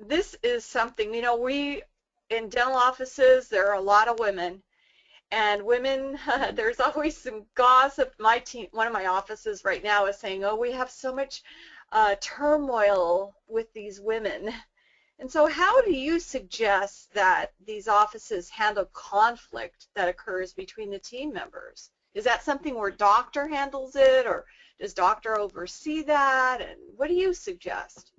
this is something, you know, we in dental offices, there are a lot of women, and women, there's always some gossip. My team, one of my offices right now is saying, oh, we have so much turmoil with these women. And so how do you suggest that these offices handle conflict that occurs between the team members? Is that something where doctor handles it, or does doctor oversee that? And what do you suggest?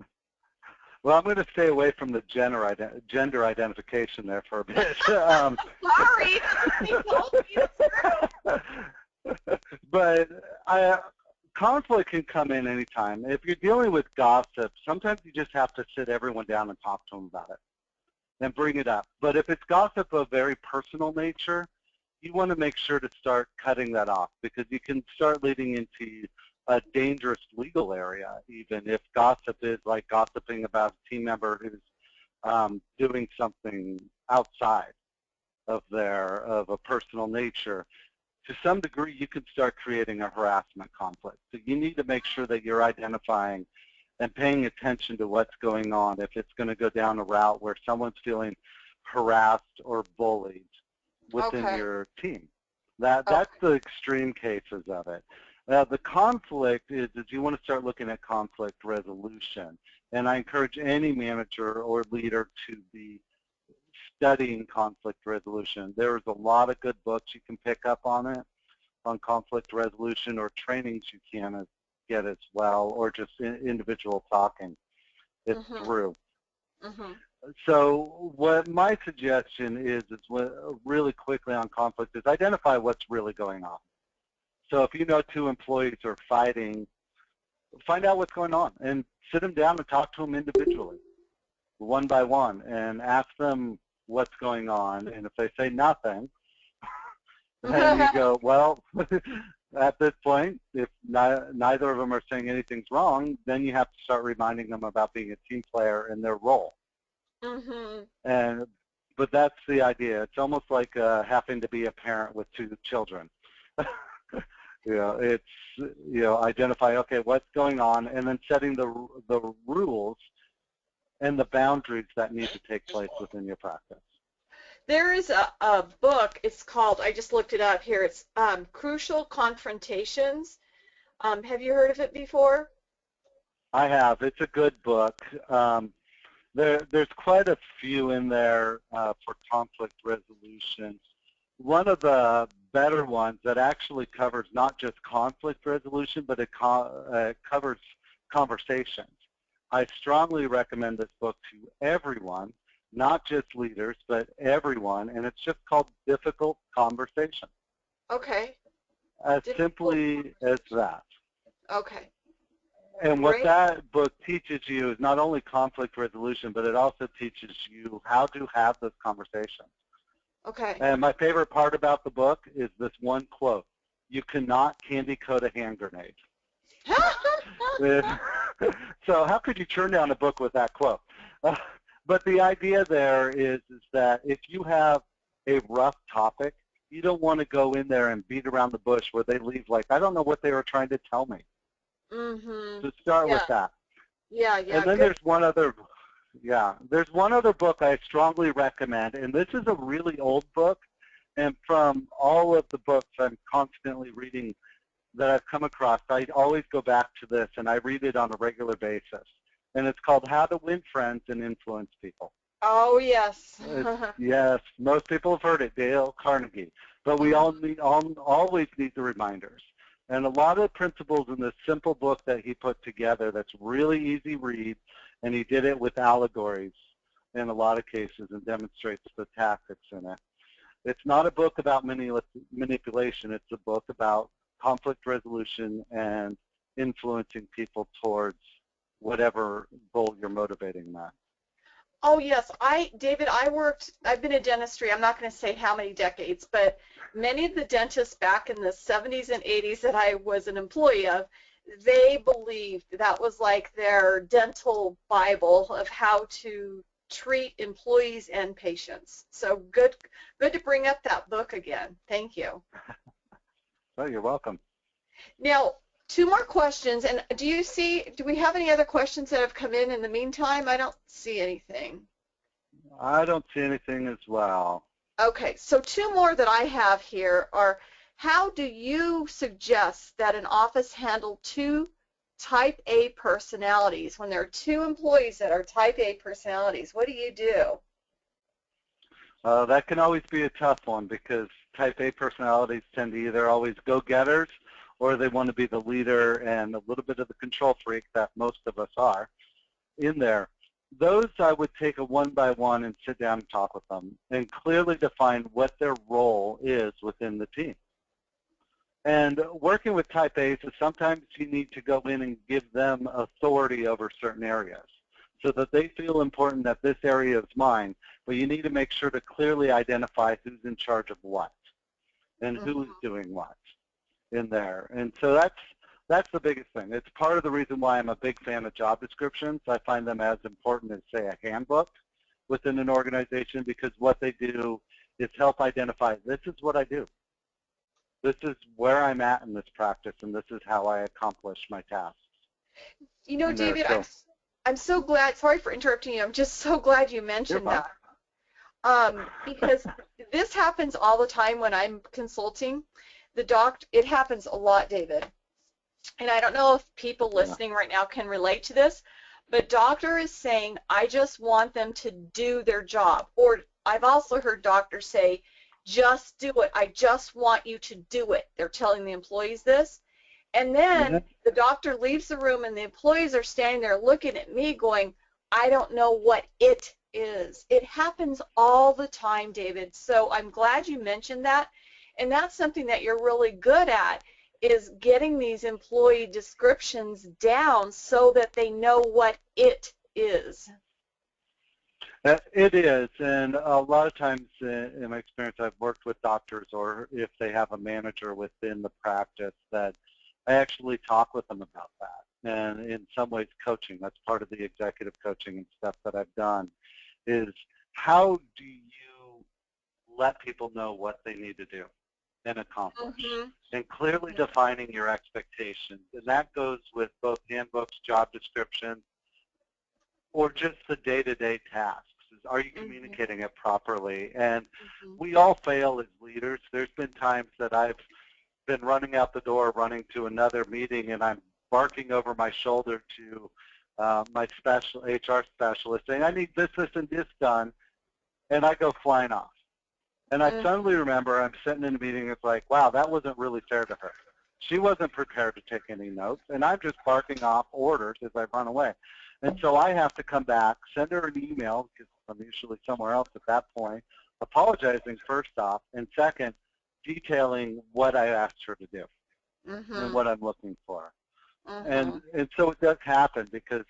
Well, I'm going to stay away from the gender identification there for a bit. Sorry. But conflict can come in anytime. If you're dealing with gossip, sometimes you just have to sit everyone down and talk to them about it and bring it up. But if it's gossip of very personal nature, you want to make sure to start cutting that off, because you can start leading into a dangerous legal area, even if gossip is like gossiping about a team member who's doing something outside of a personal nature. To some degree, you could start creating a harassment conflict. So you need to make sure that you're identifying and paying attention to what's going on if it's going to go down a route where someone's feeling harassed or bullied within your team. That's the extreme cases of it. The conflict is you want to start looking at conflict resolution. And I encourage any manager or leader to be studying conflict resolution. There's a lot of good books you can pick up on it, on conflict resolution, or trainings you can get as well, or just individual talking it through. So what my suggestion is really quickly on conflict is identify what's really going on. So if you know two employees are fighting, find out what's going on and sit them down and talk to them individually, one by one, and ask them what's going on. And if they say nothing, then you go, well, at this point, if neither of them are saying anything's wrong, then you have to start reminding them about being a team player and their role. But that's the idea. It's almost like having to be a parent with two children. It's identify, okay, what's going on, and then setting the rules and the boundaries that need to take place within your practice. There is a book. It's called, I just looked it up here. It's Crucial Confrontations. Have you heard of it before? I have. It's a good book. There's quite a few in there for conflict resolution. One of the better ones that actually covers not just conflict resolution, but it covers conversations. I strongly recommend this book to everyone, not just leaders, but everyone, and it's just called Difficult Conversation. Okay. As simply as that. Okay. And what that book teaches you is not only conflict resolution, but it also teaches you how to have those conversations. Okay. And my favorite part about the book is this one quote: "You cannot candy coat a hand grenade." So how could you turn down a book with that quote? But the idea there is that if you have a rough topic, you don't want to go in there and beat around the bush where they leave like, I don't know what they were trying to tell me. So start with that. And then there's one other book I strongly recommend, and this is a really old book, and from all of the books I'm constantly reading that I've come across, I always go back to this, and I read it on a regular basis. and it's called How to Win Friends and Influence People. Oh, yes. Yes, most people have heard it, Dale Carnegie. But we always need the reminders. And a lot of the principles in this simple book that he put together that's really easy read, and he did it with allegories in a lot of cases and demonstrates the tactics in it. It's not a book about manipulation. It's a book about conflict resolution and influencing people towards whatever goal you're motivating them. Oh, yes. David, I've been in dentistry, I'm not going to say how many decades, but many of the dentists back in the 70s and 80s that I was an employee of, they believed that was like their dental Bible of how to treat employees and patients. So good to bring up that book again. Thank you. Oh, you're welcome. Now, 2 more questions, and do we have any other questions that have come in the meantime? I don't see anything. I don't see anything as well. Okay, so 2 more that I have here are, how do you suggest that an office handle 2 type A personalities when there are 2 employees that are type A personalities? What do you do? That can always be a tough one because type A personalities tend to either always go-getters or they want to be the leader and a little bit of the control freak that most of us are in there. Those I would take a one-by-one and sit down and talk with them and clearly define what their role is within the team. And working with type A's is sometimes you need to go in and give them authority over certain areas so that they feel important that this area is mine, but you need to make sure to clearly identify who's in charge of what and who's doing what in there. And so that's the biggest thing. It's part of the reason why I'm a big fan of job descriptions. I find them as important as, say, a handbook within an organization because what they do is help identify, this is what I do. This is where I'm at in this practice, and this is how I accomplish my tasks. You know, David, I'm so glad, sorry for interrupting you, I'm just so glad you mentioned that. Because this happens all the time when I'm consulting. It happens a lot, David. And I don't know if people listening right now can relate to this, but doctor is saying, I just want them to do their job. Or I've also heard doctors say, just do it. I just want you to do it. They're telling the employees this. And then the doctor leaves the room and the employees are standing there looking at me going, I don't know what it is. It happens all the time, David. So I'm glad you mentioned that. And that's something that you're really good at, is getting these employee descriptions down so that they know what it is. It is, and a lot of times in my experience I've worked with doctors, or if they have a manager within the practice, that I actually talk with them about that. And in some ways coaching, that's part of the executive coaching and stuff that I've done, is how do you let people know what they need to do and accomplish, and clearly defining your expectations. And that goes with both handbooks, job descriptions, or just the day-to-day tasks. Are you communicating it properly? And we all fail as leaders. There's been times that I've been running out the door, running to another meeting, and I'm barking over my shoulder to my HR specialist saying, I need this, this, and this done, and I go flying off. And I suddenly remember I'm sitting in a meeting, it's like, wow, that wasn't really fair to her. She wasn't prepared to take any notes, and I'm just barking off orders as I run away. And so I have to come back, send her an email, because I'm usually somewhere else at that point, apologizing first off, and second, detailing what I asked her to do and what I'm looking for. And so it does happen, because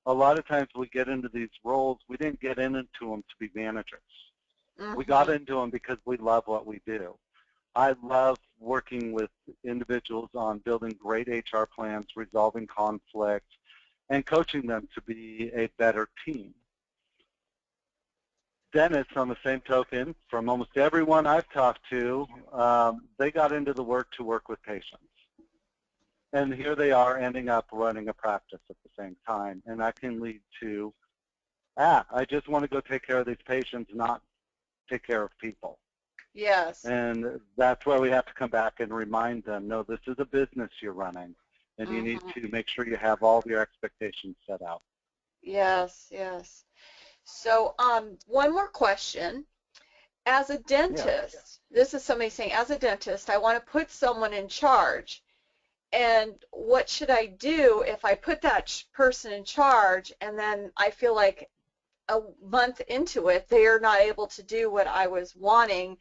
a lot of times we get into these roles, we didn't get into them to be managers. We got into them because we love what we do. I love working with individuals on building great HR plans, resolving conflict, and coaching them to be a better team. Dentists, on the same token, from almost everyone I've talked to, they got into the work to work with patients. And here they are ending up running a practice at the same time. And that can lead to, I just want to go take care of these patients, not take care of people. Yes. And that's where we have to come back and remind them, no, this is a business you're running, and you need to make sure you have all of your expectations set out. Yes, yes. So, one more question. As a Yeah. dentist, this is somebody saying, as a dentist, I want to put someone in charge. And what should I do if I put that person in charge and then I feel like a month into it, they are not able to do what I was wanting?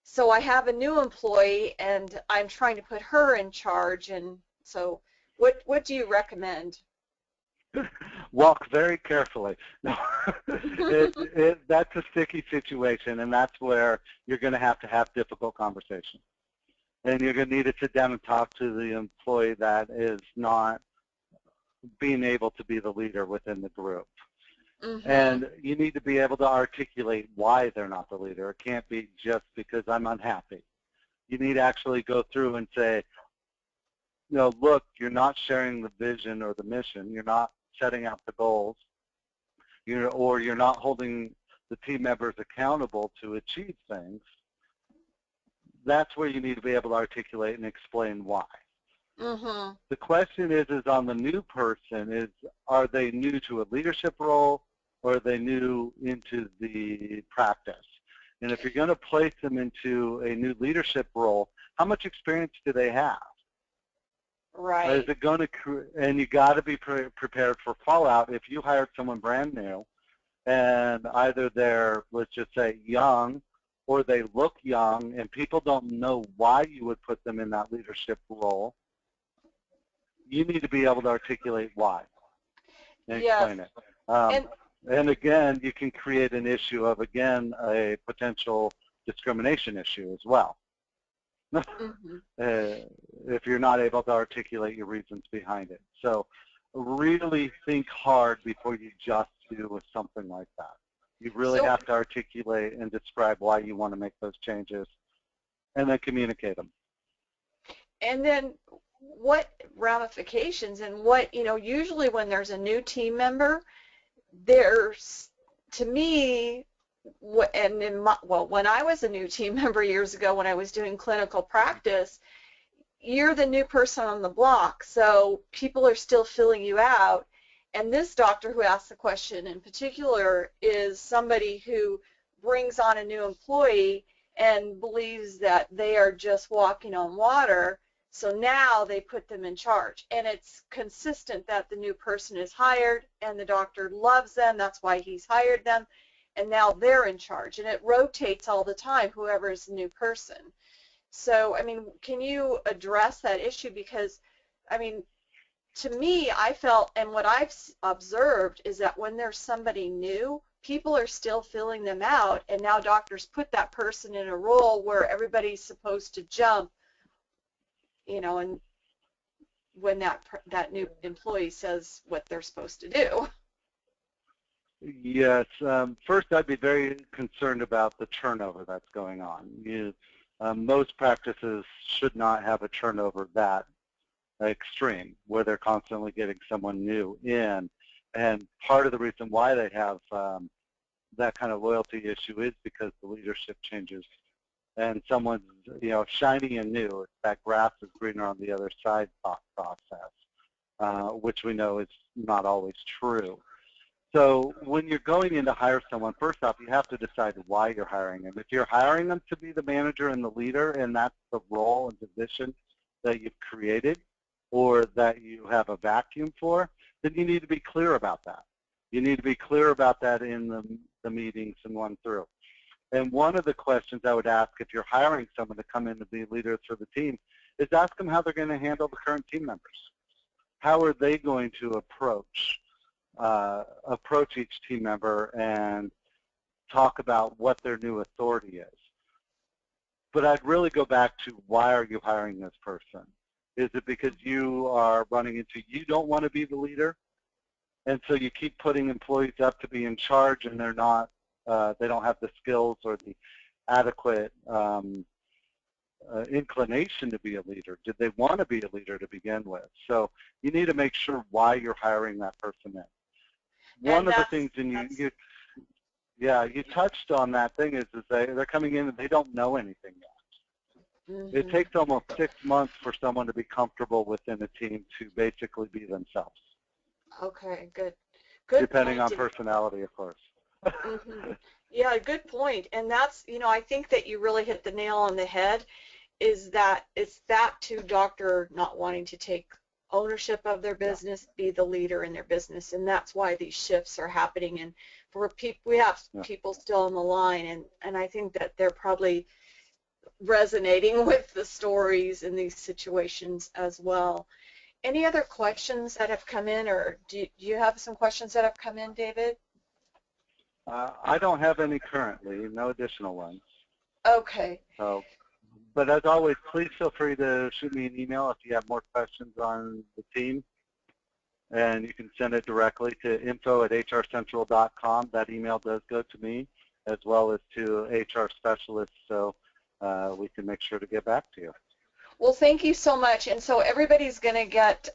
So I have a new employee and I'm trying to put her in charge. And so what do you recommend? Walk very carefully. No, that's a sticky situation, and that's where you're going to have difficult conversations. And you're going to need to sit down and talk to the employee that is not being able to be the leader within the group. Mm-hmm. And you need to be able to articulate why they're not the leader. It can't be just because I'm unhappy. You need to actually go through and say, look, you're not sharing the vision or the mission. You're not setting out the goals. Or you're not holding the team members accountable to achieve things. That's where you need to be able to articulate and explain why. Mm-hmm. The question is on the new person, are they new to a leadership role or are they new into the practice? And if you're going to place them into a new leadership role, how much experience do they have? Right. Is it going to, and you got to be prepared for fallout if you hired someone brand new and either they're, let's just say, young or they look young and people don't know why you would put them in that leadership role. You need to be able to articulate why and Yes. explain it. And And again, you can create an issue of, again, a potential discrimination issue as well. mm-hmm. If you're not able to articulate your reasons behind it. So really think hard before you just do with something like that. You really So, have to articulate and describe why you want to make those changes and then communicate them. and then what ramifications and what, usually when there's a new team member, there's, to me, and when I was a new team member years ago when I was doing clinical practice, you're the new person on the block, so people are still filling you out. And this doctor who asked the question in particular is somebody who brings on a new employee and believes that they are just walking on water. So now they put them in charge. And it's consistent that the new person is hired and the doctor loves them. That's why he's hired them. And now they're in charge. And it rotates all the time, whoever is the new person. So, I mean, can you address that issue? Because, I mean, to me, I felt, and what I've observed is that when there's somebody new, people are still filling them out, and now doctors put that person in a role where everybody's supposed to jump, and when that new employee says what they're supposed to do. Yes. First, I'd be very concerned about the turnover that's going on. Most practices should not have a turnover that extreme, where they're constantly getting someone new in. And part of the reason why they have that kind of loyalty issue is because the leadership changes. And someone's, shiny and new, that grass is greener on the other side thought process, which we know is not always true. So when you're going in to hire someone, first off, you have to decide why you're hiring them. If you're hiring them to be the manager and the leader, and that's the role and position that you've created or that you have a vacuum for, then you need to be clear about that. You need to be clear about that in the meetings and run through. And one of the questions I would ask if you're hiring someone to come in to be leaders for the team is ask them how they're going to handle the current team members. How are they going to approach each team member and talk about what their new authority is. But I'd really go back to, why are you hiring this person? Is it because you are running into, you don't want to be the leader, and so you keep putting employees up to be in charge and they're not, they don't have the skills or the adequate inclination to be a leader? Did they want to be a leader to begin with? So you need to make sure why you're hiring that person in. One of the things, and you touched on that thing, is they're coming in and they don't know anything yet. Mm-hmm. It takes almost 6 months for someone to be comfortable within a team to basically be themselves. Okay, good. Good depending on point. personality, of course. Mm-hmm. Yeah, good point. And that's, I think that you really hit the nail on the head, is that it's that to doctor not wanting to take ownership of their Yeah. business, be the leader in their business, and that's why these shifts are happening. And for people, we have people still on the line, and I think that they're probably resonating with the stories in these situations as well. Any other questions that have come in, or do you have some questions that have come in, David? I don't have any currently, no additional ones. Okay. So, but as always, please feel free to shoot me an email if you have more questions on the team. And you can send it directly to info@hrcentral.com. That email does go to me as well as to HR specialists, so we can make sure to get back to you. Well, thank you so much. And so everybody's going to get,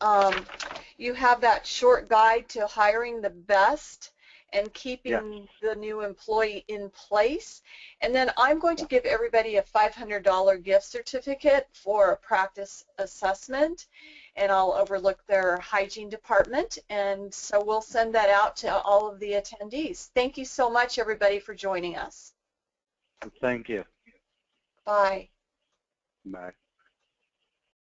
you have that short guide to hiring the best and keeping the new employee in place. And then I'm going to give everybody a $500 gift certificate for a practice assessment, and I'll overlook their hygiene department. And so we'll send that out to all of the attendees. Thank you so much, everybody, for joining us. Thank you. Bye. Bye.